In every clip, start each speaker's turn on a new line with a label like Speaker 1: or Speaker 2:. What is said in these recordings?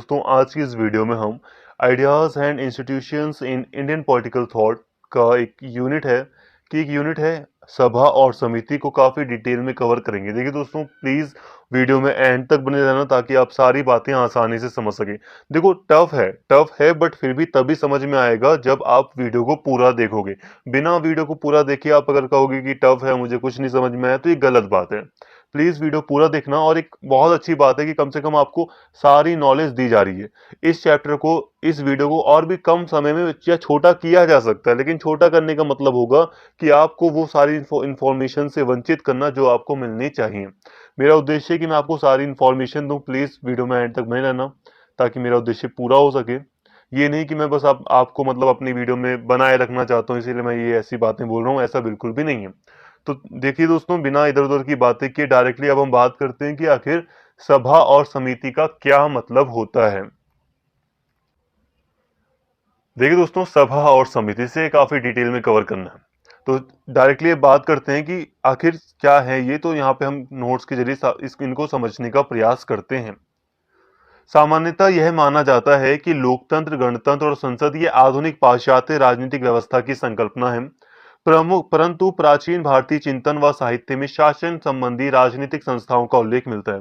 Speaker 1: दोस्तों आज की इस वीडियो में हम ideas and institutions in Indian political thought का एक यूनिट है सभा और समिति को काफ़ी डिटेल में कवर करेंगे। देखिए दोस्तों, प्लीज़ वीडियो में एंड तक बने रहना ताकि आप सारी बातें आसानी से समझ सकें। देखो, टफ है बट फिर भी तभी समझ में आएगा जब आप वीडियो को पूरा देखोगे। बिना वीडियो को पूरा देखे आप अगर कहोगे कि टफ है, मुझे कुछ नहीं समझ में आया, तो ये गलत बात है। प्लीज़ वीडियो पूरा देखना। और एक बहुत अच्छी बात है कि कम से कम आपको सारी नॉलेज दी जा रही है। इस वीडियो को और भी कम समय में या छोटा किया जा सकता है, लेकिन छोटा करने का मतलब होगा कि आपको वो सारी इंफॉर्मेशन से वंचित करना जो आपको मिलनी चाहिए। मेरा उद्देश्य है कि मैं आपको सारी इंफॉर्मेशन दूं। प्लीज़ वीडियो में एंड तक बने रहना ताकि मेरा उद्देश्य पूरा हो सके। ये नहीं कि मैं बस आपको मतलब अपनी वीडियो में बनाए रखना चाहता हूँ इसीलिए मैं ये ऐसी बातें बोल रहा हूँ, ऐसा बिल्कुल भी नहीं है। तो देखिए दोस्तों, बिना इधर उधर की बातें किए डायरेक्टली अब हम बात करते हैं कि आखिर सभा और समिति का क्या मतलब होता है। देखिए दोस्तों, सभा और समिति से काफी डिटेल में कवर करना है, तो डायरेक्टली बात करते हैं कि आखिर क्या है ये। तो यहाँ पे हम नोट्स के जरिए इनको समझने का प्रयास करते हैं। सामान्यतः यह माना जाता है कि लोकतंत्र, गणतंत्र और संसद ये आधुनिक पाश्चात्य राजनीतिक व्यवस्था की संकल्पना है। प्रमुख परंतु प्राचीन भारतीय चिंतन व साहित्य में शासन संबंधी राजनीतिक संस्थाओं का उल्लेख मिलता है।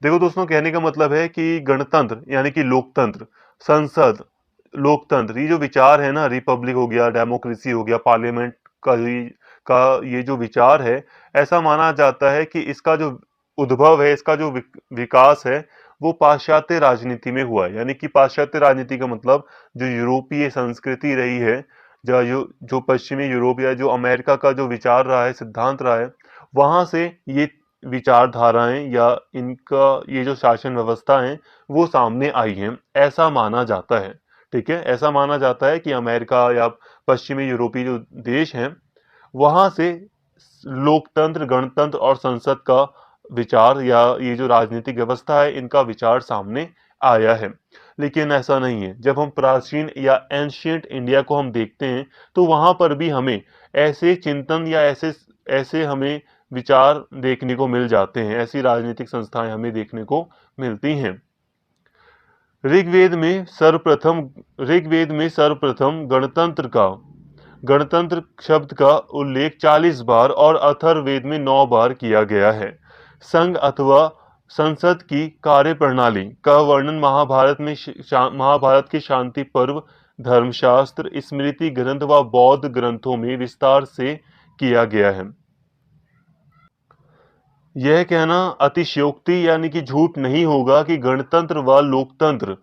Speaker 1: देखो दोस्तों, कहने का मतलब है कि गणतंत्र यानी कि लोकतंत्र, संसद, लोकतंत्र, ये जो विचार है ना, रिपब्लिक हो गया, डेमोक्रेसी हो गया, पार्लियामेंट का ये जो विचार है, ऐसा माना जाता है कि इसका जो उद्भव है, इसका जो विकास है, वो पाश्चात्य राजनीति में हुआ है। यानी कि पाश्चात्य राजनीति का मतलब जो यूरोपीय संस्कृति रही है, जो पश्चिमी यूरोप या जो अमेरिका का जो विचार रहा है, सिद्धांत रहा है, वहां से ये विचारधाराएं या इनका ये जो शासन व्यवस्था है वो सामने आई है, ऐसा माना जाता है। ठीक है, ऐसा माना जाता है कि अमेरिका या पश्चिमी यूरोपीय जो देश हैं वहां से लोकतंत्र, गणतंत्र और संसद का विचार या ये जो राजनीतिक व्यवस्था है इनका विचार सामने आया है। लेकिन ऐसा नहीं है। जब हम प्राचीन या एंशियंट इंडिया को हम देखते हैं तो वहां पर भी हमें ऐसे चिंतन या ऐसे ऐसे हमें विचार देखने को मिल जाते हैं, ऐसी राजनीतिक संस्थाएं हमें देखने को मिलती हैं। ऋग्वेद में सर्वप्रथम गणतंत्र शब्द का उल्लेख 40 बार और अथर्ववेद में 9 बार किया गया है। संघ अथवा संसद की कार्यप्रणाली का वर्णन महाभारत के शांति पर्व, धर्मशास्त्र, स्मृति ग्रंथ व बौद्ध ग्रंथों में विस्तार से किया गया है। यह कहना अतिशयोक्ति यानी कि झूठ नहीं होगा कि गणतंत्र व लोकतंत्र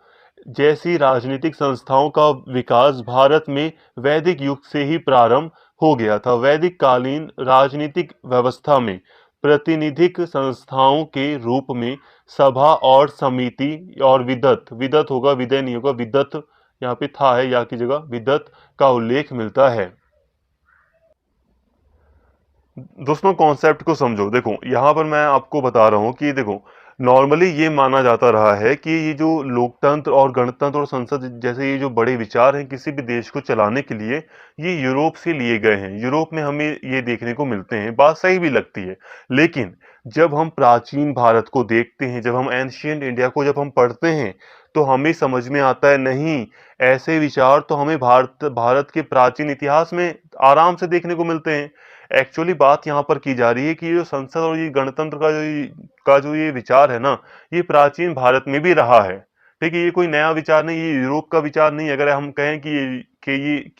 Speaker 1: जैसी राजनीतिक संस्थाओं का विकास भारत में वैदिक युग से ही प्रारंभ हो गया था। वैदिक कालीन राजनीतिक व्यवस्था में प्रतिनिधिक संस्थाओं के रूप में सभा और समिति और विदत होगा, विदय नहीं होगा, विदत यहाँ पे था है या की जगह विदत का उल्लेख मिलता है। दोस्तों, कॉन्सेप्ट को समझो। देखो, यहाँ पर मैं आपको बता रहा हूँ कि देखो, नॉर्मली ये माना जाता रहा है कि ये जो लोकतंत्र और गणतंत्र और संसद जैसे ये जो बड़े विचार हैं किसी भी देश को चलाने के लिए, ये यूरोप से लिए गए हैं। यूरोप में हमें ये देखने को मिलते हैं, बात सही भी लगती है। लेकिन जब हम प्राचीन भारत को देखते हैं, जब हम एंशियंट इंडिया को जब हम पढ़ते हैं, तो हमें समझ में आता है नहीं, ऐसे विचार तो हमें भारत के प्राचीन इतिहास में आराम से देखने को मिलते हैं। एक्चुअली बात यहाँ पर की जा रही है कि ये जो संसद और ये गणतंत्र का जो ये विचार है ना, ये प्राचीन भारत में भी रहा है। ठीक है, ये कोई नया विचार नहीं, ये यूरोप का विचार नहीं। अगर हम कहें कि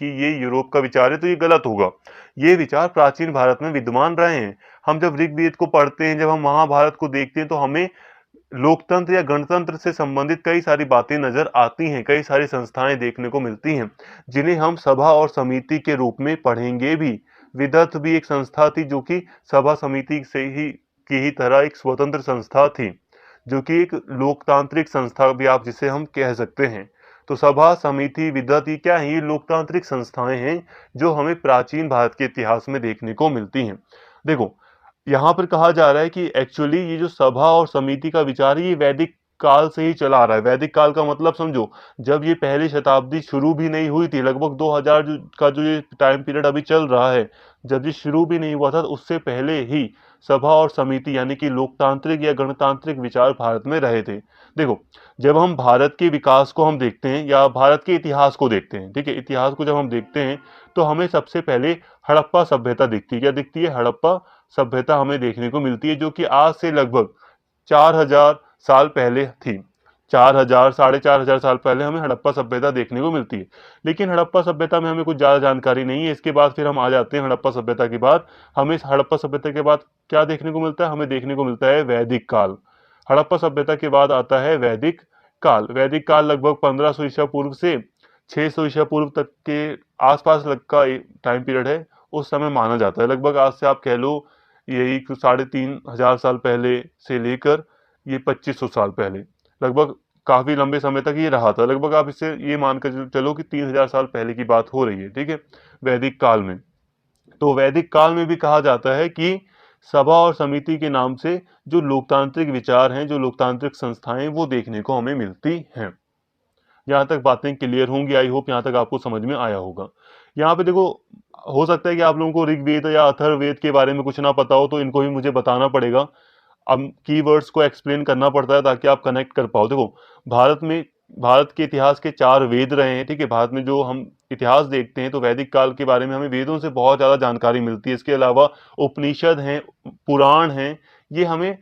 Speaker 1: ये यूरोप का विचार है तो ये गलत होगा। ये विचार प्राचीन भारत में विद्यमान रहे हैं। हम जब ऋग्वेद को पढ़ते हैं, जब हम महाभारत को देखते हैं, तो हमें लोकतंत्र या गणतंत्र से संबंधित कई सारी बातें नजर आती हैं, कई सारी संस्थाएं देखने को मिलती हैं, जिन्हें हम सभा और समिति के रूप में पढ़ेंगे भी। विदत भी एक संस्था थी जो कि सभा समिति की ही तरह एक स्वतंत्र संस्था थी, जो कि एक लोकतांत्रिक संस्था भी आप जिसे हम कह सकते हैं। तो सभा, समिति, विदत ये क्या है? ये लोकतांत्रिक संस्थाएं हैं जो हमें प्राचीन भारत के इतिहास में देखने को मिलती हैं। देखो, यहाँ पर कहा जा रहा है कि एक्चुअली ये जो सभा और समिति का विचार है ये काल से ही चला आ रहा है। वैदिक काल का मतलब समझो, जब ये पहली शताब्दी शुरू भी नहीं हुई थी, लगभग 2000 का जो ये टाइम पीरियड अभी चल रहा है, जब ये शुरू भी नहीं हुआ था, तो उससे पहले ही सभा और समिति यानी कि लोकतांत्रिक या गणतांत्रिक विचार भारत में रहे थे। देखो, जब हम भारत के विकास को हम देखते हैं या भारत के इतिहास को देखते हैं, ठीक है, इतिहास को जब हम देखते हैं तो हमें सबसे पहले हड़प्पा सभ्यता दिखती है। क्या दिखती है? हड़प्पा सभ्यता हमें देखने को मिलती है, जो कि आज से लगभग 4000 साल पहले थी। 4000 4,500 साल पहले हमें हड़प्पा सभ्यता देखने को मिलती है। लेकिन हड़प्पा सभ्यता में हमें कुछ ज्यादा जानकारी नहीं है। इसके बाद फिर हम आ जाते हैं हड़प्पा सभ्यता के बाद, हमें हड़प्पा सभ्यता के बाद क्या देखने को मिलता है? हमें देखने को मिलता है वैदिक काल। हड़प्पा सभ्यता के बाद आता है वैदिक काल। वैदिक काल लगभग 1500 ईसा पूर्व से 600 ईसा पूर्व तक के आसपास लग का टाइम पीरियड है। उस समय माना जाता है, लगभग आज से आप कह लो यही 3,500 साल पहले से लेकर ये 2500 साल पहले, लगभग काफी लंबे समय तक ये रहा था। लगभग आप इससे ये मानकर चलो कि 3000 साल पहले की बात हो रही है, ठीक है, वैदिक काल में। तो वैदिक काल में भी कहा जाता है कि सभा और समिति के नाम से जो लोकतांत्रिक विचार हैं, जो लोकतांत्रिक संस्थाएं हैं, वो देखने को हमें मिलती हैं। यहाँ तक बातें क्लियर होंगी, आई होप यहाँ तक आपको समझ में आया होगा। यहाँ पे देखो, हो सकता है कि आप लोगों को ऋग्वेद या अथर्ववेद के बारे में कुछ ना पता हो, तो इनको भी मुझे बताना पड़ेगा। अब कीवर्ड्स को एक्सप्लेन करना पड़ता है ताकि आप कनेक्ट कर पाओ। देखो, भारत में, भारत के इतिहास के 4 वेद रहे हैं, ठीक है। भारत में जो हम इतिहास देखते हैं तो वैदिक काल के बारे में हमें वेदों से बहुत ज्यादा जानकारी मिलती है। इसके अलावा उपनिषद हैं, पुराण हैं, ये हमें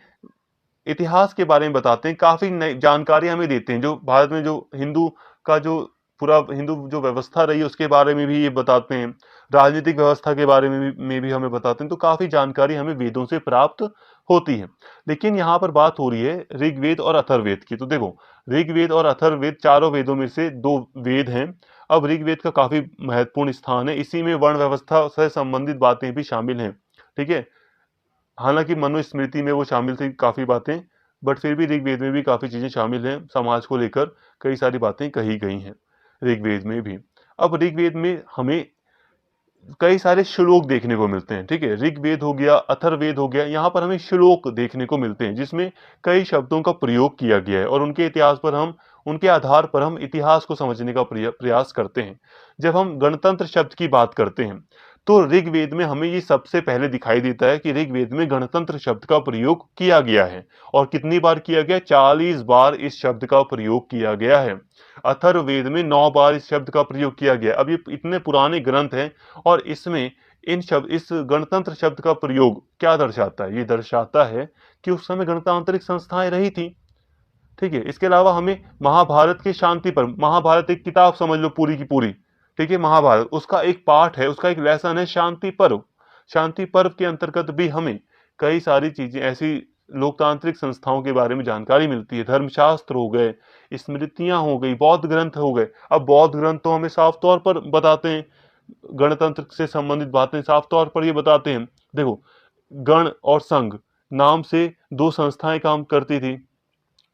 Speaker 1: इतिहास के बारे में बताते हैं, काफी नई जानकारी हमें देते हैं। जो भारत में जो हिंदू का जो पूरा हिंदू जो व्यवस्था रही है उसके बारे में भी ये बताते हैं, राजनीतिक व्यवस्था के बारे में भी हमें बताते हैं। तो काफी जानकारी हमें वेदों से प्राप्त होती है। लेकिन यहाँ पर बात हो रही है ऋग्वेद और अथर्ववेद की। तो देखो, ऋग्वेद और अथर्ववेद चारों वेदों में से 2 वेद हैं। अब ऋग्वेद का काफी महत्वपूर्ण स्थान है, इसी में वर्ण व्यवस्था से संबंधित बातें भी शामिल हैं, ठीक है। हालांकि मनुस्मृति में वो शामिल थी काफी बातें, बट फिर भी ऋग्वेद में भी काफी चीजें शामिल हैं। समाज को लेकर कई सारी बातें कही गई हैं ऋग्वेद में भी। अब ऋग्वेद में हमें कई सारे श्लोक देखने को मिलते हैं, ठीक है। ऋग्वेद हो गया, अथर्ववेद हो गया, यहाँ पर हमें श्लोक देखने को मिलते हैं जिसमें कई शब्दों का प्रयोग किया गया है और उनके इतिहास पर हम, उनके आधार पर हम इतिहास को समझने का प्रयास करते हैं। जब हम गणतंत्र शब्द की बात करते हैं तो ऋग्वेद में हमें ये सबसे पहले दिखाई देता है कि ऋग्वेद में गणतंत्र शब्द का प्रयोग किया गया है। और कितनी बार किया गया? 40 बार इस शब्द का प्रयोग किया गया है। अथर्ववेद में 9 बार इस शब्द का प्रयोग किया गया। अब ये इतने पुराने ग्रंथ हैं और इसमें इस गणतंत्र शब्द का प्रयोग क्या दर्शाता है? ये दर्शाता है कि उस समय गणतांत्रिक संस्थाएं रही थी, ठीक है। इसके अलावा हमें महाभारत के शांति पर्व, महाभारत एक किताब समझ लो पूरी की पूरी, ठीक है, महाभारत, उसका एक पार्ट है, उसका एक लेसन है शांति पर्व। शांति पर्व के अंतर्गत भी हमें कई सारी चीजें ऐसी लोकतांत्रिक संस्थाओं के बारे में जानकारी मिलती है। धर्मशास्त्र हो गए, स्मृतियां हो गई, बौद्ध ग्रंथ हो गए। अब बौद्ध ग्रंथ तो हमें साफ तौर पर बताते हैं, गणतंत्र से संबंधित बातें साफ तौर पर ये बताते हैं। देखो, गण और संघ नाम से 2 संस्थाएं काम करती थी,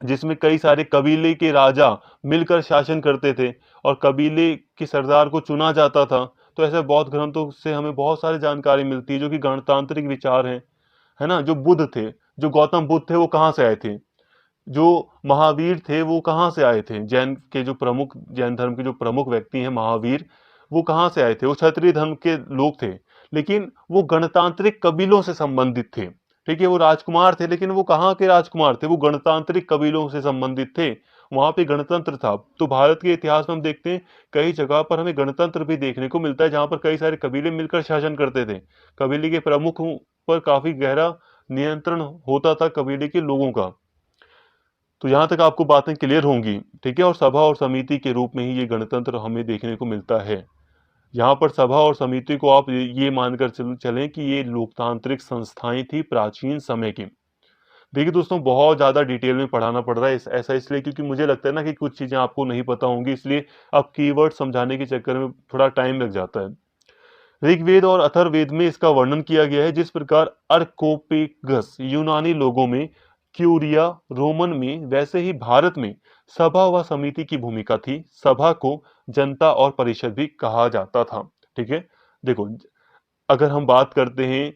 Speaker 1: जिसमें कई सारे कबीले के राजा मिलकर शासन करते थे और कबीले के सरदार को चुना जाता था। तो ऐसे बौद्ध ग्रंथों से हमें बहुत सारी जानकारी मिलती है जो कि गणतांत्रिक विचार हैं, है ना। जो बुद्ध थे, जो गौतम बुद्ध थे, वो कहाँ से आए थे? जो महावीर थे वो कहाँ से आए थे? जैन के जो प्रमुख, जैन धर्म के जो प्रमुख व्यक्ति हैं महावीर, वो कहाँ से आए थे? वो क्षत्रिय धर्म के लोग थे, लेकिन वो गणतांत्रिक कबीलों से संबंधित थे, ठीक है। वो राजकुमार थे, लेकिन वो कहाँ के राजकुमार थे? वो गणतांत्रिक कबीलों से संबंधित थे, वहां पे गणतंत्र था। तो भारत के इतिहास में हम देखते हैं कई जगह पर हमें गणतंत्र भी देखने को मिलता है, जहां पर कई सारे कबीले मिलकर शासन करते थे। कबीले के प्रमुखों पर काफी गहरा नियंत्रण होता था कबीले के लोगों का। तो यहाँ तक आपको बातें क्लियर होंगी, ठीक है। और सभा और समिति के रूप में ही ये गणतंत्र हमें देखने को मिलता है। यहाँ पर सभा और समिति को आप ये मानकर चलें कि ये लोकतांत्रिक संस्थाएं थी प्राचीन समय की। देखिए दोस्तों, बहुत ज़्यादा डिटेल में पढ़ाना पड़ रहा है ऐसा इसलिए क्योंकि मुझे लगता है ना कि कुछ चीज़ें आपको नहीं पता होंगी, इसलिए अब कीवर्ड समझाने के चक्कर में थोड़ा टाइम लग जाता है। ऋग्वेद और अथर्ववेद में इसका वर्णन किया गया है। जिस प्रकार अर्कोपेगस यूनानी लोगों में, क्यूरिया रोमन में, वैसे ही भारत में सभा व समिति की भूमिका थी। सभा को जनता और परिषद भी कहा जाता था, ठीक है। देखो, अगर हम बात करते हैं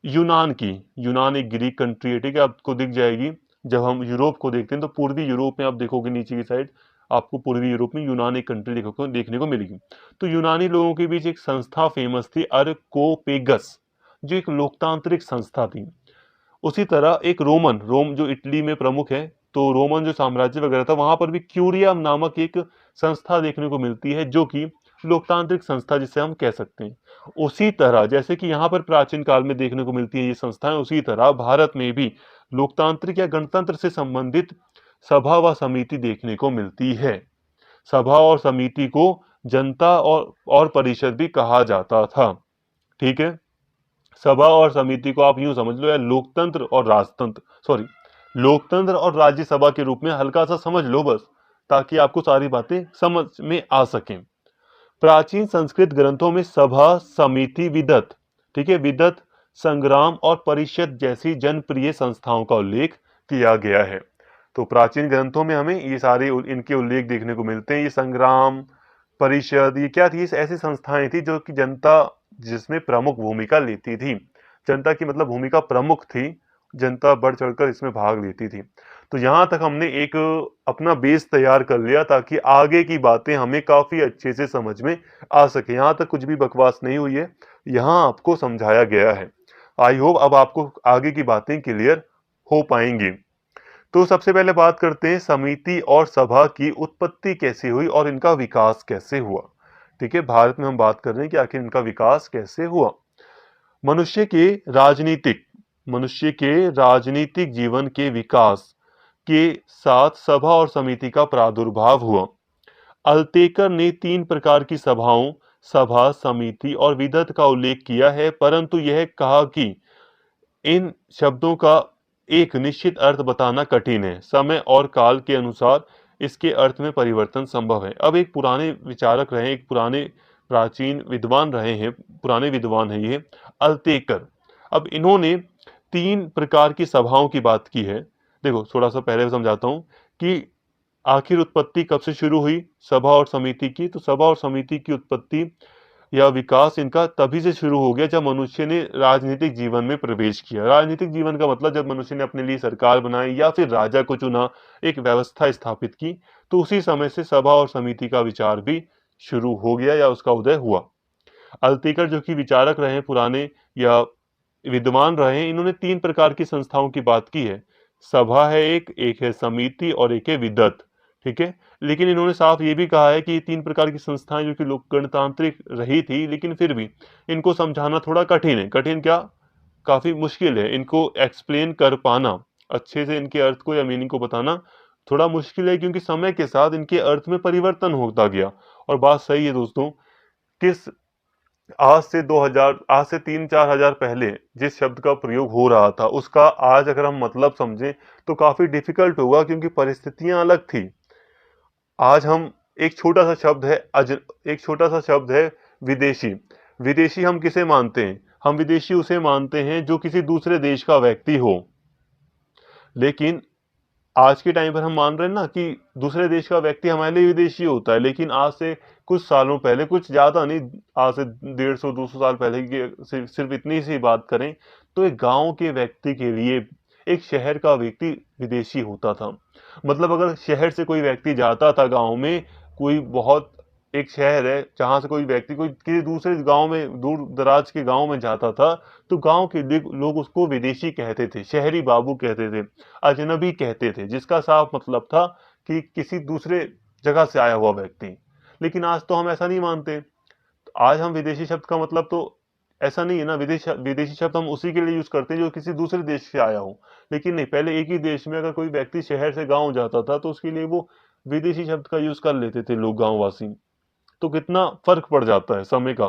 Speaker 1: यूनान की, यूनान एक ग्रीक कंट्री है, ठीक है, आपको दिख जाएगी। जब हम यूरोप को देखते हैं तो पूर्वी यूरोप में आप देखोगे नीचे की साइड आपको पूर्वी यूरोप में यूनान एक कंट्री देखने को मिलेगी। तो यूनानी लोगों के बीच एक संस्था फेमस थी, अरकोपेगस, जो एक लोकतांत्रिक संस्था थी। उसी तरह एक रोम जो इटली में प्रमुख है, तो रोमन जो साम्राज्य वगैरह था वहां पर भी क्यूरिया नामक एक संस्था देखने को मिलती है, जो कि लोकतांत्रिक संस्था जिसे हम कह सकते हैं। उसी तरह जैसे कि यहाँ पर प्राचीन काल में देखने को मिलती है ये संस्थाएं, उसी तरह भारत में भी लोकतांत्रिक या गणतंत्र से संबंधित सभा व समिति देखने को मिलती है। सभा और समिति को जनता और परिषद भी कहा जाता था। ठीक है, सभा और समिति को आप यूं समझ लो या लोकतंत्र और राजतंत्र, सॉरी, लोकतंत्र और राज्यसभा के रूप में हल्का सा समझ लो बस, ताकि आपको सारी बातें समझ में आ सकें। प्राचीन संस्कृत ग्रंथों में सभा, समिति, विदत, ठीक है, विदत, संग्राम और परिषद जैसी जनप्रिय संस्थाओं का उल्लेख किया गया है। तो प्राचीन ग्रंथों में हमें ये सारे इनके उल्लेख देखने को मिलते हैं। ये संग्राम, परिषद, ये क्या थी? ऐसी संस्थाएं थी जो कि जनता जिसमें प्रमुख भूमिका लेती थी। जनता की मतलब भूमिका प्रमुख थी, जनता बढ़ चढ़कर इसमें भाग लेती थी। तो यहाँ तक हमने एक अपना बेस तैयार कर लिया ताकि आगे की बातें हमें काफी अच्छे से समझ में आ सके। यहाँ तक कुछ भी बकवास नहीं हुई है, यहाँ आपको समझाया गया है। आई होप अब आपको आगे की बातें क्लियर हो पाएंगी। तो सबसे पहले बात करते हैं समिति और सभा की उत्पत्ति कैसे हुई और इनका विकास कैसे हुआ। ठीक है, भारत में हम बात कर रहे हैं कि आखिर इनका विकास कैसे हुआ। मनुष्य के राजनीतिक जीवन के विकास के साथ सभा और समिति का प्रादुर्भाव हुआ। अल्तेकर ने 3 प्रकार की सभाओं, सभा, समिति और विदत का उल्लेख किया है, परंतु यह कहा कि इन शब्दों का एक निश्चित अर्थ बताना कठिन है। समय और काल के अनुसार इसके अर्थ में परिवर्तन संभव है। अब एक पुराने विचारक रहे, एक पुराने प्राचीन विद्वान रहे हैं, पुराने विद्वान हैं ये अल्तेकर। अब इन्होंने 3 प्रकार की सभाओं की बात की है। देखो थोड़ा सा पहले समझाता हूँ कि आखिर उत्पत्ति कब से शुरू हुई सभा और समिति की। तो सभा और समिति की उत्पत्ति या विकास इनका तभी से शुरू हो गया जब मनुष्य ने राजनीतिक जीवन में प्रवेश किया। राजनीतिक जीवन का मतलब जब मनुष्य ने अपने लिए सरकार बनाई या फिर राजा को चुना, एक व्यवस्था स्थापित की, तो उसी समय से सभा और समिति का विचार भी शुरू हो गया या उसका उदय हुआ। अल्तिकर जो कि विचारक रहे, पुराने या विद्वान रहे, इन्होंने 3 प्रकार की संस्थाओं की बात की है। सभा है एक है समिति और एक है विदत। ठीक है, लेकिन इन्होंने साफ ये भी कहा है कि 3 प्रकार की संस्थाएं जो कि लोक गणतांत्रिक रही थी, लेकिन फिर भी इनको समझाना थोड़ा कठिन है। कठिन क्या, काफी मुश्किल है इनको एक्सप्लेन कर पाना, अच्छे से इनके अर्थ को या मीनिंग को बताना थोड़ा मुश्किल है, क्योंकि समय के साथ इनके अर्थ में परिवर्तन होता गया। और बात सही है दोस्तों, किस आज से 3-4 हजार पहले जिस शब्द का प्रयोग हो रहा था उसका आज अगर हम मतलब समझें तो काफी डिफिकल्ट होगा, क्योंकि परिस्थितियां अलग थी। आज हम एक छोटा सा शब्द है एक छोटा सा शब्द है विदेशी। विदेशी हम किसे मानते हैं? हम विदेशी उसे मानते हैं जो किसी दूसरे देश का व्यक्ति हो। लेकिन आज के टाइम पर हम मान रहे हैं ना कि दूसरे देश का व्यक्ति हमारे लिए विदेशी होता है, लेकिन आज से कुछ सालों पहले, कुछ ज्यादा नहीं, आज से 150-200 साल पहले की सिर्फ इतनी सी बात करें तो एक गांव के व्यक्ति के लिए एक शहर का व्यक्ति विदेशी होता था। मतलब अगर शहर से कोई व्यक्ति जाता था गांव में, कोई बहुत एक शहर है जहां से कोई व्यक्ति कोई किसी दूसरे गांव में, दूर दराज के गांव में जाता था, तो गांव के लोग उसको विदेशी कहते थे, शहरी बाबू कहते थे, अजनबी कहते थे, जिसका साफ मतलब था कि किसी दूसरे जगह से आया हुआ व्यक्ति। लेकिन आज तो हम ऐसा नहीं मानते। तो आज हम विदेशी शब्द का मतलब तो ऐसा नहीं है ना, विदेशी शब्द हम उसी के लिए यूज करते हैं जो किसी दूसरे देश से आया हो। लेकिन नहीं, पहले एक ही देश में अगर कोई व्यक्ति शहर से गांव जाता था तो उसके लिए वो विदेशी शब्द का यूज कर लेते थे लोग, गांववासी। तो कितना फर्क पड़ जाता है समय का,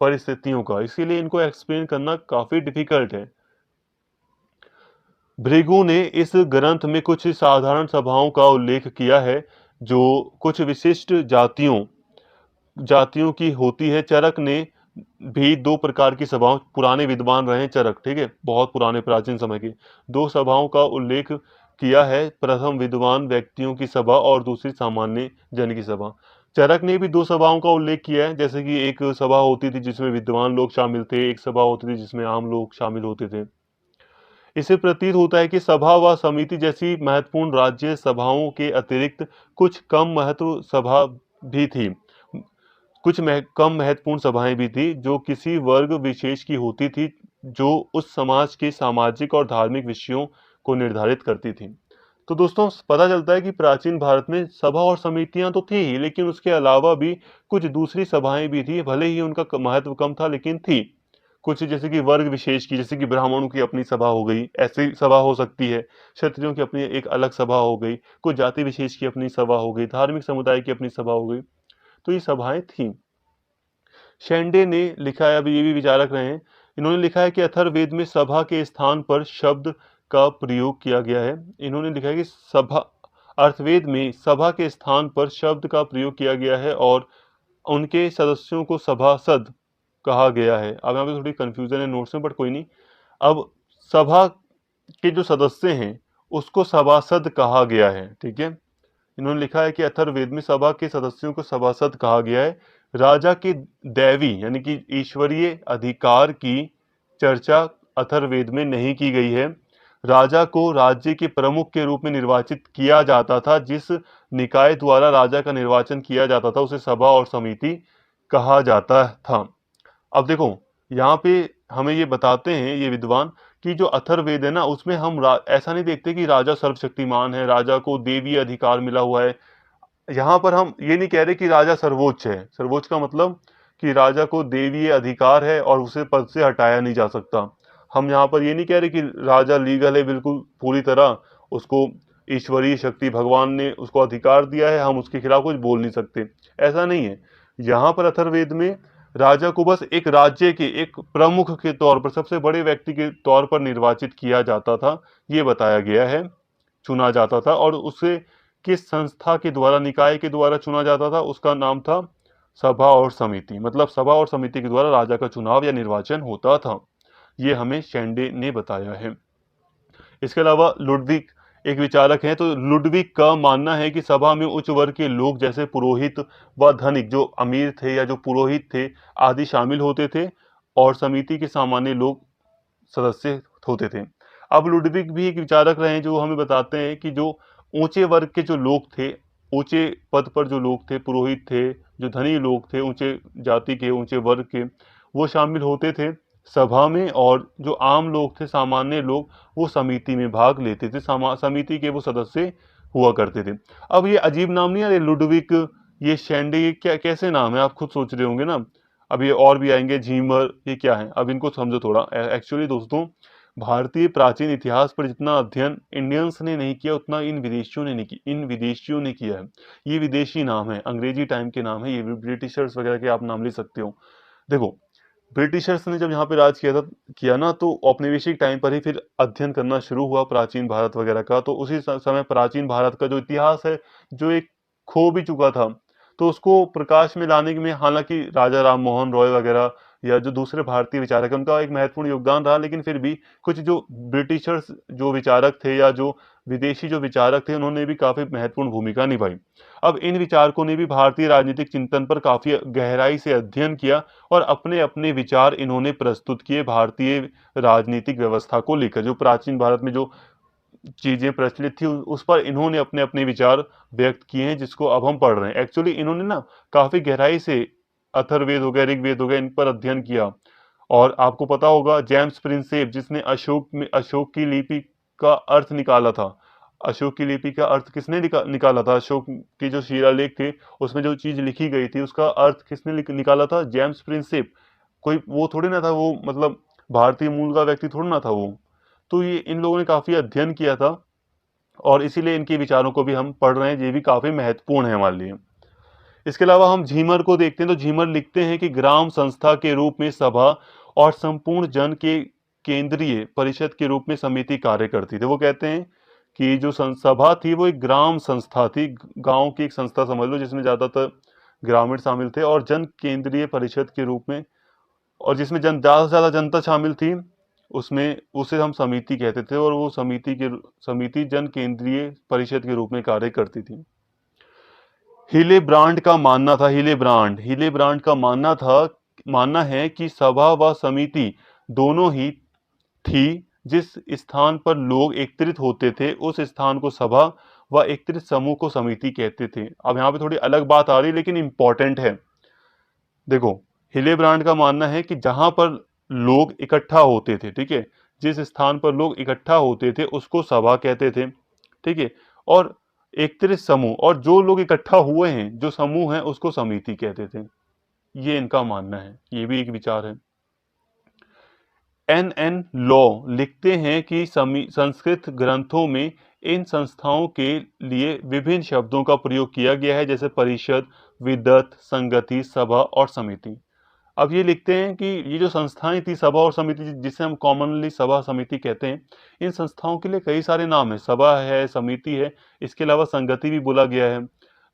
Speaker 1: परिस्थितियों का, इसीलिए इनको एक्सप्लेन करना काफी डिफिकल्ट है। भृगु ने इस ग्रंथ में कुछ साधारण सभाओं का उल्लेख किया है जो कुछ विशिष्ट जातियों की होती है। चरक ने भी 2 प्रकार की सभाओं, पुराने विद्वान रहे चरक, ठीक है, बहुत पुराने प्राचीन समय की 2 सभाओं का उल्लेख किया है। प्रथम विद्वान व्यक्तियों की सभा और दूसरी सामान्य जन की सभा। चरक ने भी 2 सभाओं का उल्लेख किया है, जैसे कि एक सभा होती थी जिसमें विद्वान लोग शामिल थे, एक सभा होती थी जिसमें आम लोग शामिल होते थे। इससे प्रतीत होता है कि सभा व समिति जैसी महत्वपूर्ण राज्य सभाओं के अतिरिक्त कुछ कम महत्व सभा भी थी, कम महत्वपूर्ण सभाएं भी थी जो किसी वर्ग विशेष की होती थी, जो उस समाज के सामाजिक और धार्मिक विषयों को निर्धारित करती थी। तो दोस्तों पता चलता है कि प्राचीन भारत में सभा और समितियां तो थी ही, लेकिन उसके अलावा भी कुछ दूसरी सभाएं भी थी, भले ही उनका महत्व कम था लेकिन थी। कुछ जैसे कि वर्ग विशेष की, जैसे कि ब्राह्मणों की अपनी सभा हो गई, ऐसी सभा हो सकती है। क्षत्रियों की अपनी एक अलग सभा हो गई, कुछ जाति विशेष की अपनी सभा हो गई, धार्मिक समुदाय की अपनी सभा हो गई। तो ये सभाएं थीं। शेंडे ने लिखा है, अभी ये भी विचारक रहे हैं, इन्होंने लिखा है कि अथर्ववेद में सभा के स्थान पर शब्द का प्रयोग किया गया है। इन्होंने लिखा है कि सभा, अर्थवेद में सभा के स्थान पर शब्द का प्रयोग किया गया है और उनके सदस्यों को सभासद कहा गया है। अब यहाँ पे थोड़ी कंफ्यूजन है नोट्स में, बट कोई नहीं। अब सभा के जो सदस्य हैं उसको सभासद कहा गया है, ठीक है। इन्होंने लिखा है कि अथर्ववेद में सभा के सदस्यों को सभासद कहा गया है। राजा के दैवी यानी कि ईश्वरीय अधिकार की चर्चा अथर्ववेद में नहीं की गई है। राजा को राज्य के प्रमुख के रूप में निर्वाचित किया जाता था। जिस निकाय द्वारा राजा का निर्वाचन किया जाता था उसे सभा और समिति कहा जाता था। अब देखो यहाँ पे हमें ये बताते हैं ये विद्वान कि जो अथर्ववेद है ना, उसमें हम ऐसा नहीं देखते कि राजा सर्वशक्तिमान है, राजा को देवी अधिकार मिला हुआ है। यहाँ पर हम ये नहीं कह रहे कि राजा सर्वोच्च है। सर्वोच्च का मतलब कि राजा को देवीय अधिकार है और उसे पद से हटाया नहीं जा सकता। हम यहाँ पर ये नहीं कह रहे कि राजा लीगल है बिल्कुल पूरी तरह, उसको ईश्वरीय शक्ति भगवान ने उसको अधिकार दिया है, हम उसके खिलाफ कुछ बोल नहीं सकते, ऐसा नहीं है। यहाँ पर अथर्ववेद में राजा को बस एक राज्य के एक प्रमुख के तौर पर, सबसे बड़े व्यक्ति के तौर पर निर्वाचित किया जाता था, ये बताया गया है, चुना जाता था। और उसे किस संस्था के द्वारा, निकाय के द्वारा चुना जाता था, उसका नाम था सभा और समिति। मतलब सभा और समिति के द्वारा राजा का चुनाव या निर्वाचन होता था। ये हमें शेंडे ने बताया है। इसके अलावा लुडविग एक विचारक हैं, तो लुडविग का मानना है कि सभा में उच्च वर्ग के लोग जैसे पुरोहित व धनिक, जो अमीर थे या जो पुरोहित थे आदि शामिल होते थे, और समिति के सामान्य लोग सदस्य होते थे। अब लुडविग भी एक विचारक रहे हैं जो हमें बताते हैं कि जो ऊंचे वर्ग के जो लोग थे, ऊंचे पद पर जो लोग थे, पुरोहित थे, जो धनी लोग थे, ऊंचे जाति के, ऊंचे वर्ग के, वो शामिल होते थे सभा में, और जो आम लोग थे, सामान्य लोग, वो समिति में भाग लेते थे, समिति के वो सदस्य हुआ करते थे। अब ये अजीब नाम नहीं है लुडविग, ये शेंडे, ये क्या कैसे नाम है, आप खुद सोच रहे होंगे ना। अब ये और भी आएंगे, झीमर, ये क्या है, अब इनको समझो थोड़ा। एक्चुअली दोस्तों, भारतीय प्राचीन इतिहास पर जितना अध्ययन इंडियंस ने नहीं किया उतना इन विदेशियों ने किया है। ये विदेशी नाम है, अंग्रेजी टाइम के नाम है, ये ब्रिटिशर्स वगैरह के आप नाम ले सकते हो। देखो, ब्रिटिशर्स ने जब यहाँ पे राज किया ना, तो औपनिवेशिक टाइम पर ही फिर अध्ययन करना शुरू हुआ प्राचीन भारत वगैरह का। तो उसी समय प्राचीन भारत का जो इतिहास है, जो एक खो भी चुका था, तो उसको प्रकाश में लाने में हालांकि राजा राम मोहन रॉय वगैरह या जो दूसरे भारतीय विचारक हैं उनका एक महत्वपूर्ण योगदान रहा, लेकिन फिर भी कुछ जो ब्रिटिशर्स जो विचारक थे या जो विदेशी जो विचारक थे, उन्होंने भी काफी महत्वपूर्ण भूमिका निभाई। अब इन विचारकों ने भी भारतीय राजनीतिक चिंतन पर काफी गहराई से अध्ययन किया और अपने अपने विचार इन्होंने प्रस्तुत किए भारतीय राजनीतिक व्यवस्था को लेकर। जो प्राचीन भारत में जो चीजें प्रचलित थी उस पर इन्होंने अपने अपने विचार व्यक्त किए हैं, जिसको अब हम पढ़ रहे हैं। एक्चुअली इन्होंने ना काफी गहराई से अथर्ववेद हो गया, ऋग्वेद हो गया, इन पर अध्ययन किया। और आपको पता होगा जेम्स प्रिंसेप, जिसने अशोक की लिपि का अर्थ निकाला था। अशोक की लिपि का अर्थ किसने निकाला था? अशोक के जो शिलालेख थे उसमें जो चीज लिखी गई थी उसका अर्थ किसने निकाला था? James Prinsep. कोई वो थोड़ी ना था, वो मतलब भारतीय मूल का व्यक्ति थोड़ा ना था वो। तो ये इन लोगों ने काफी अध्ययन किया था और इसीलिए इनके विचारों को भी हम पढ़ रहे हैं, ये भी काफी महत्वपूर्ण है हमारे लिए। इसके अलावा हम झीमर को देखते हैं, तो झीमर लिखते हैं कि ग्राम संस्था के रूप में सभा और संपूर्ण जन के केंद्रीय परिषद के रूप में समिति कार्य करती थी। वो कहते हैं कि जो सभा थी वो एक ग्राम संस्था थी, गांव की एक संस्था समझ लो, जिसमें ज्यादातर ग्रामीण शामिल थे, और जन केंद्रीय परिषद के रूप में, और जिसमें ज्यादा से ज्यादा जनता शामिल थी, उसमें उसे हम समिति कहते थे, और वो समिति जन केंद्रीय परिषद के रूप में कार्य करती थी। हिलेब्रांड का मानना था, हिलेब्रांड का मानना है कि सभा व समिति दोनों ही थी, जिस स्थान पर लोग एकत्रित होते थे उस स्थान को सभा व एकत्रित समूह को समिति कहते थे। अब यहाँ पे थोड़ी अलग बात आ रही है लेकिन इंपॉर्टेंट है। देखो, हिलेब्रांड का मानना है कि जहां पर लोग इकट्ठा होते थे, ठीक है, जिस स्थान पर लोग इकट्ठा होते थे उसको सभा कहते थे, ठीक है, और एकत्रित समूह और जो लोग इकट्ठा हुए हैं जो समूह है उसको समिति कहते थे। ये इनका मानना है, ये भी एक विचार है। एन लॉ लिखते हैं कि संस्कृत ग्रंथों में इन संस्थाओं के लिए विभिन्न शब्दों का प्रयोग किया गया है, जैसे परिषद, विदत, संगति, सभा और समिति। अब ये लिखते हैं कि ये जो संस्थाएं थी सभा और समिति, जिसे हम कॉमनली सभा समिति कहते हैं, इन संस्थाओं के लिए कई सारे नाम है। सभा है, समिति है, इसके अलावा संगति भी बोला गया है,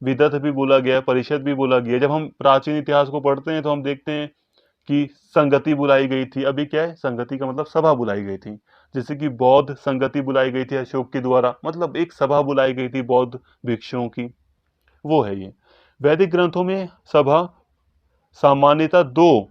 Speaker 1: विदत भी बोला गया है, परिषद भी बोला गया है। जब हम प्राचीन इतिहास को पढ़ते हैं तो हम देखते हैं कि संगति बुलाई गई थी। अभी क्या है, संगति का मतलब सभा बुलाई गई थी। जैसे कि बौद्ध संगति बुलाई गई थी अशोक के द्वारा, मतलब एक सभा बुलाई गई थी बौद्ध भिक्षुओं की, वो है ये। वैदिक ग्रंथों में सभा सामान्यतः दो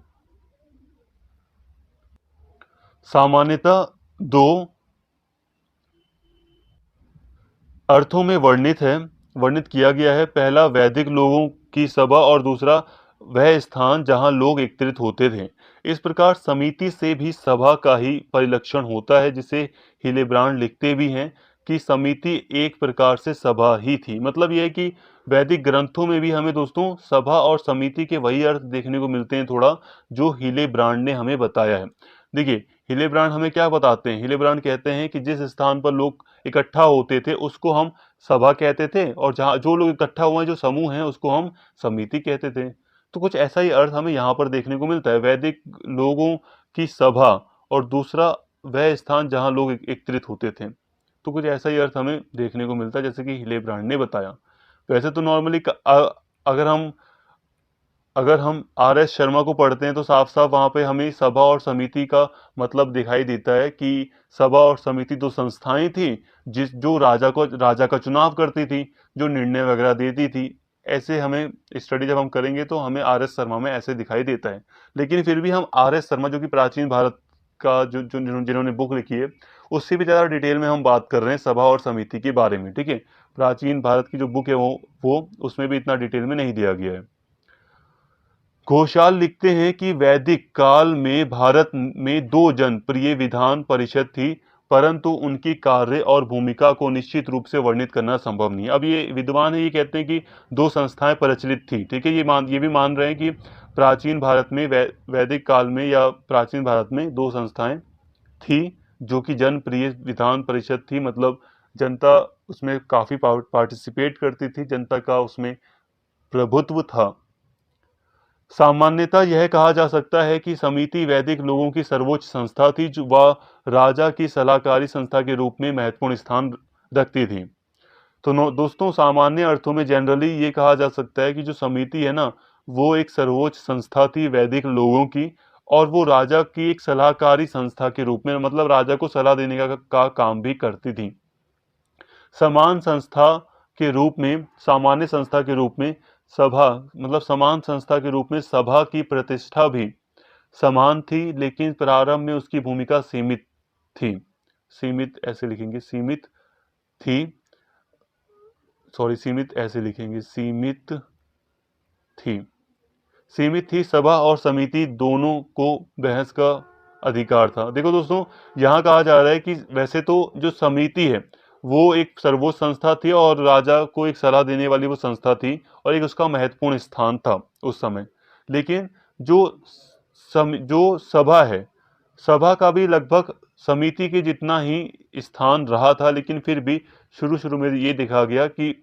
Speaker 1: अर्थों में वर्णित किया गया है। पहला वैदिक लोगों की सभा और दूसरा वह स्थान जहां लोग एकत्रित होते थे। इस प्रकार समिति से भी सभा का ही परिलक्षण होता है, जिसे हिलेब्रांड लिखते भी हैं कि समिति एक प्रकार से सभा ही थी। मतलब यह है कि वैदिक ग्रंथों में भी हमें दोस्तों सभा और समिति के वही अर्थ देखने को मिलते हैं थोड़ा, जो हिलेब्रांड ने हमें बताया है। देखिए, हिलेब्रांड हमें क्या बताते हैं, हिलेब्रांड कहते हैं कि जिस स्थान पर लोग इकट्ठा होते थे उसको हम सभा कहते थे, और जहाँ जो लोग इकट्ठा हुए हैं जो समूह हैं उसको हम समिति कहते थे। तो कुछ ऐसा ही अर्थ हमें यहाँ पर देखने को मिलता है, वैदिक लोगों की सभा और दूसरा वह स्थान जहाँ लोग एकत्रित होते थे। तो कुछ ऐसा ही अर्थ हमें देखने को मिलता है जैसे कि हिलेब्रांड ने बताया। वैसे तो नॉर्मली अगर हम आर एस शर्मा को पढ़ते हैं तो साफ साफ वहाँ पे हमें सभा और समिति का मतलब दिखाई देता है कि सभा और समिति दो संस्थाएं थी जो राजा का चुनाव करती थी, जो निर्णय वगैरह देती थी। ऐसे हमें स्टडी जब हम करेंगे तो हमें आर एस शर्मा में ऐसे दिखाई देता है। लेकिन फिर भी हम आर एस शर्मा जो कि प्राचीन भारत का जिन्होंने बुक लिखी है उससे भी ज़्यादा डिटेल में हम बात कर रहे हैं सभा और समिति के बारे में, ठीक है। प्राचीन भारत की जो बुक है वो उसमें भी इतना डिटेल में नहीं दिया गया है। घोषाल लिखते हैं कि वैदिक काल में भारत में दो जनप्रिय विधान परिषद थी, परंतु उनकी कार्य और भूमिका को निश्चित रूप से वर्णित करना संभव नहीं। अब ये विद्वान है, ये कहते हैं कि दो संस्थाएं प्रचलित थी, ठीक है। ये भी मान रहे हैं कि प्राचीन भारत में वैदिक काल में या प्राचीन भारत में दो संस्थाएं थी जो कि जनप्रिय विधान परिषद थी, मतलब जनता उसमें काफी पार्टिसिपेट करती थी, जनता का उसमें प्रभुत्व था। सामान्यतः यह कहा जा सकता है कि समिति वैदिक लोगों की सर्वोच्च संस्था थी जो वह राजा की सलाहकारी संस्था के रूप में महत्वपूर्ण स्थान रखती थी। तो दोस्तों, सामान्य अर्थों में जनरली ये कहा जा सकता है कि जो समिति है ना, वो एक सर्वोच्च संस्था थी वैदिक लोगों की, और वो राजा की एक सलाहकारी संस्था के रूप में, मतलब राजा को सलाह देने का काम भी करती थी। समान संस्था के रूप में सामान्य संस्था के रूप में सभा, मतलब समान संस्था के रूप में सभा की प्रतिष्ठा भी समान थी, लेकिन प्रारंभ में उसकी भूमिका सीमित थी। सीमित ऐसे लिखेंगे, सीमित थी, सॉरी सीमित ऐसे लिखेंगे, सीमित थी। सीमित थी। सभा और समिति दोनों को बहस का अधिकार था। देखो दोस्तों, यहाँ कहा जा रहा है कि वैसे तो जो समिति है वो एक सर्वोच्च संस्था थी और राजा को एक सलाह देने वाली वो संस्था थी और एक उसका महत्वपूर्ण स्थान था उस समय। लेकिन जो सभा है, सभा का भी लगभग समिति के जितना ही स्थान रहा था, लेकिन फिर भी शुरू शुरू में ये देखा गया कि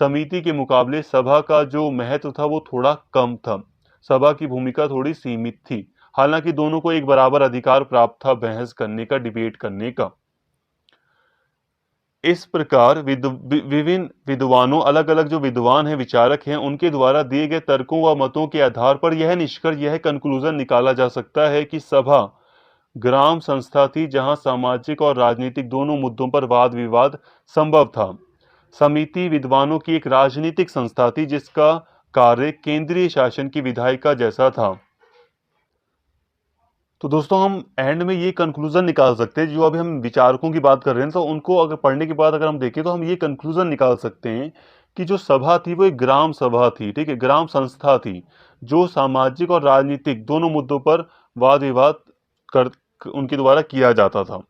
Speaker 1: समिति के मुकाबले सभा का जो महत्व था वो थोड़ा कम था। सभा की भूमिका थोड़ी सीमित थी, हालांकि दोनों को एक बराबर अधिकार प्राप्त था बहस करने का, डिबेट करने का। इस प्रकार विभिन्न विद्वानों, अलग अलग जो विद्वान हैं, विचारक हैं, उनके द्वारा दिए गए तर्कों व मतों के आधार पर यह कंक्लूजन निकाला जा सकता है कि सभा ग्राम संस्था थी जहां सामाजिक और राजनीतिक दोनों मुद्दों पर वाद विवाद संभव था। समिति विद्वानों की एक राजनीतिक संस्था थी जिसका कार्य केंद्रीय शासन की विधायिका जैसा था। तो दोस्तों हम एंड में ये कंक्लूजन निकाल सकते हैं, जो अभी हम विचारकों की बात कर रहे हैं, तो उनको अगर पढ़ने के बाद अगर हम देखें तो हम ये कंक्लूजन निकाल सकते हैं कि जो सभा थी वो एक ग्राम सभा थी, ठीक है, ग्राम संस्था थी, जो सामाजिक और राजनीतिक दोनों मुद्दों पर वाद विवाद कर उनके द्वारा किया जाता था।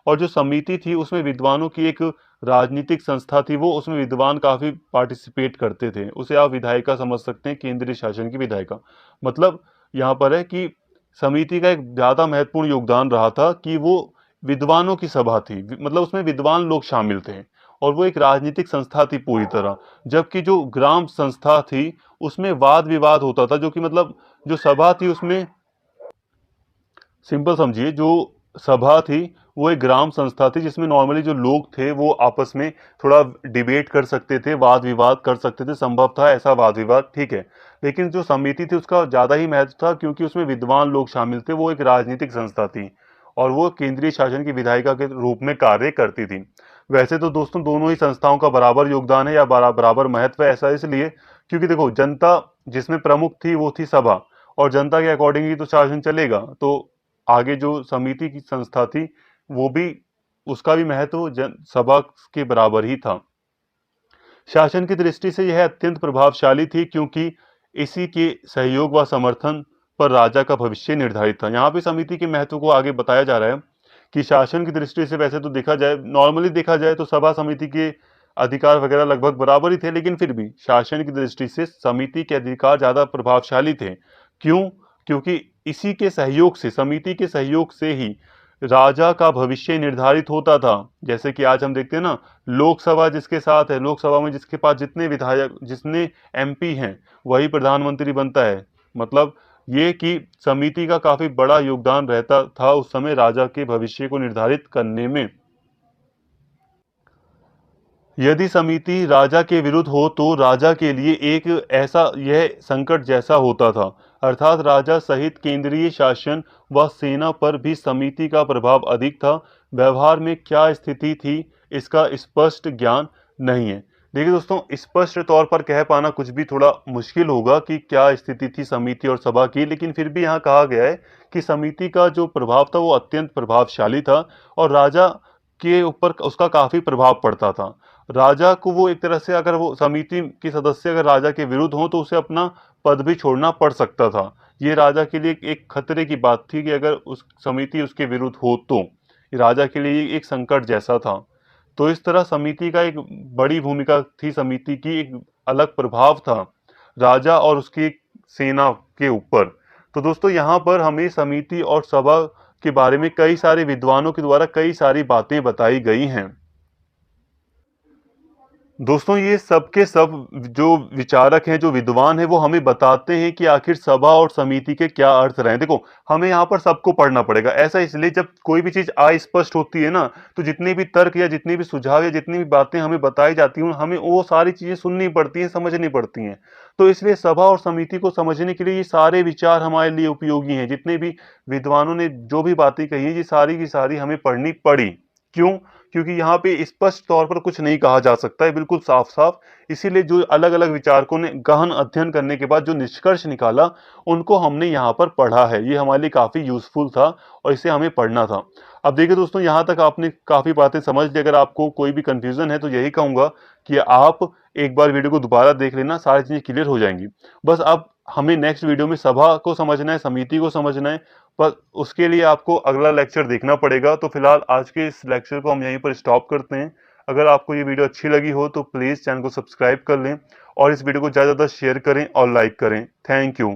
Speaker 1: और जो समिति थी उसमें विद्वानों की एक राजनीतिक संस्था थी, वो उसमें विद्वान काफी पार्टिसिपेट करते थे, उसे आप विधायिका समझ सकते हैं, केंद्रीय शासन की विधायिका। मतलब यहाँ पर है कि समिति का एक ज्यादा महत्वपूर्ण योगदान रहा था कि वो विद्वानों की सभा थी, मतलब उसमें विद्वान लोग शामिल थे, और वो एक राजनीतिक संस्था थी पूरी तरह। जबकि जो ग्राम संस्था थी उसमें वाद विवाद होता था, जो कि मतलब जो सभा थी उसमें, सिंपल समझिए, जो सभा थी वो एक ग्राम संस्था थी जिसमें नॉर्मली जो लोग थे वो आपस में थोड़ा डिबेट कर सकते थे, वाद विवाद कर सकते थे, संभव था ऐसा वाद विवाद, ठीक है। लेकिन जो समिति थी उसका ज्यादा ही महत्व था, क्योंकि उसमें विद्वान लोग शामिल थे, वो एक राजनीतिक संस्था थी और वो केंद्रीय शासन की विधायिका के रूप में कार्य करती थी। वैसे तो दोस्तों दोनों ही संस्थाओं का बराबर योगदान है या बराबर महत्व है, ऐसा इसलिए क्योंकि देखो, जनता जिसमें प्रमुख थी वो थी सभा, और जनता के अकॉर्डिंग ही तो शासन चलेगा। तो आगे जो समिति की संस्था थी वो भी, उसका भी महत्व सभा के बराबर ही था। शासन की दृष्टि से यह अत्यंत प्रभावशाली थी, क्योंकि इसी के सहयोग व समर्थन पर राजा का भविष्य निर्धारित था। यहाँ पे समिति के महत्व को आगे बताया जा रहा है कि शासन की दृष्टि से, वैसे तो देखा जाए, नॉर्मली देखा जाए तो सभा समिति के अधिकार वगैरह लगभग बराबर ही थे, लेकिन फिर भी शासन की दृष्टि से समिति के अधिकार ज्यादा प्रभावशाली थे। क्यों? क्योंकि इसी के सहयोग से, समिति के सहयोग से ही राजा का भविष्य निर्धारित होता था। जैसे कि आज हम देखते हैं ना, लोकसभा जिसके साथ है, लोकसभा में जिसके पास जितने विधायक, जितने एमपी हैं, वही प्रधानमंत्री बनता है। मतलब ये कि समिति का काफी बड़ा योगदान रहता था उस समय राजा के भविष्य को निर्धारित करने में। यदि समिति राजा के विरुद्ध हो तो राजा के लिए एक ऐसा, यह संकट जैसा होता था, अर्थात राजा सहित केंद्रीय शासन व सेना पर भी समिति का प्रभाव अधिक था। व्यवहार में क्या स्थिति थी इसका स्पष्ट ज्ञान नहीं है। देखिए दोस्तों, स्पष्ट तौर पर कह पाना कुछ भी थोड़ा मुश्किल होगा कि क्या स्थिति थी समिति और सभा की, लेकिन फिर भी यहाँ कहा गया है कि समिति का जो प्रभाव था वो अत्यंत प्रभावशाली था, और राजा के ऊपर उसका काफी प्रभाव पड़ता था। राजा को वो एक तरह से, अगर वो समिति के सदस्य अगर राजा के विरुद्ध हो तो उसे अपना पद भी छोड़ना पड़ सकता था। ये राजा के लिए एक खतरे की बात थी कि अगर उस समिति उसके विरुद्ध हो तो ये राजा के लिए एक संकट जैसा था। तो इस तरह समिति का एक बड़ी भूमिका थी, समिति की एक अलग प्रभाव था राजा और उसकी सेना के ऊपर। तो दोस्तों यहाँ पर हमें समिति और सभा के बारे में कई सारे विद्वानों के द्वारा कई सारी बातें बताई गई हैं। दोस्तों ये सब के सब जो विचारक हैं, जो विद्वान हैं, वो हमें बताते हैं कि आखिर सभा और समिति के क्या अर्थ रहे। देखो, हमें यहाँ पर सबको पढ़ना पड़ेगा। ऐसा इसलिए, जब कोई भी चीज अस्पष्ट होती है ना, तो जितने भी तर्क या जितने भी सुझाव या जितनी भी बातें हमें बताई जाती हैं, हमें वो सारी चीजें सुननी पड़ती हैं, समझनी पड़ती हैं। तो इसलिए सभा और समिति को समझने के लिए ये सारे विचार हमारे लिए उपयोगी हैं। जितने भी विद्वानों ने जो भी बातें कही हैं, ये सारी की सारी हमें पढ़नी पड़ी। क्यों? क्योंकि यहाँ पे स्पष्ट तौर पर कुछ नहीं कहा जा सकता है, बिल्कुल साफ साफ। इसीलिए जो अलग अलग विचारकों ने गहन अध्ययन करने के बाद जो निष्कर्ष निकाला, उनको हमने यहाँ पर पढ़ा है। ये हमारे लिए काफी यूजफुल था और इसे हमें पढ़ना था। अब देखिए दोस्तों, यहाँ तक आपने काफी बातें समझ ली। अगर आपको कोई भी कंफ्यूजन है तो यही कहूंगा कि आप एक बार वीडियो को दोबारा देख लेना, सारी चीजें क्लियर हो जाएंगी। बस अब हमें नेक्स्ट वीडियो में सभा को समझना है, समिति को समझना है, पर उसके लिए आपको अगला लेक्चर देखना पड़ेगा। तो फिलहाल आज के इस लेक्चर को हम यहीं पर स्टॉप करते हैं। अगर आपको ये वीडियो अच्छी लगी हो तो प्लीज़ चैनल को सब्सक्राइब कर लें और इस वीडियो को ज़्यादा से ज़्यादा शेयर करें और लाइक करें। Thank you.